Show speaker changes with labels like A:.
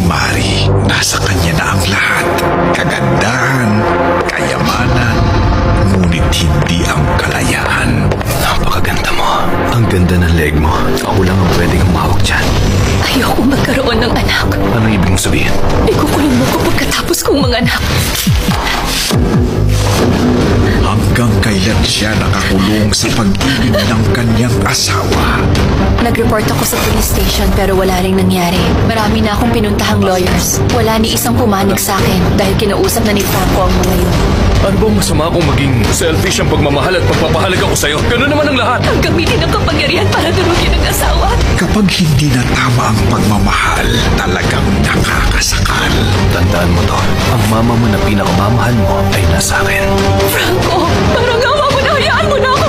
A: Mari, nasa kanya na ang lahat. Kagandahan, kayamanan, ngunit hindi ang kalayaan.
B: Napakaganda mo. Ang ganda ng leg mo. Ako lang ang pwedeng humawak dyan.
C: Ayoko magkaroon ng anak.
B: Anong ibig mong sabihin?
C: Ikukulong mo ko pagkatapos kong mga anak.
A: Hanggang kailan siya nakakulong sa pag-ibig ng kanyang asawa?
C: Nag-report ako sa police station pero wala ring nangyari. Marami na akong pinuntahang lawyers. Wala ni isang pumanig sa akin dahil kinausap na ni Franco ang mga yun.
B: Ano bang masama kung maging selfish ang pagmamahal at pagpapahalaga ko sa'yo? Ganun naman ang lahat.
C: Ang gamitin ng kapangyarihan para durugin ang asawa.
A: Kapag hindi na tama ang pagmamahal, talagang nakakasakal.
B: Tandaan mo to. Ang mama mo na pinakamamahal mo ay nasa akin.
C: Franco, parang awa mo na, hayaan mo na ako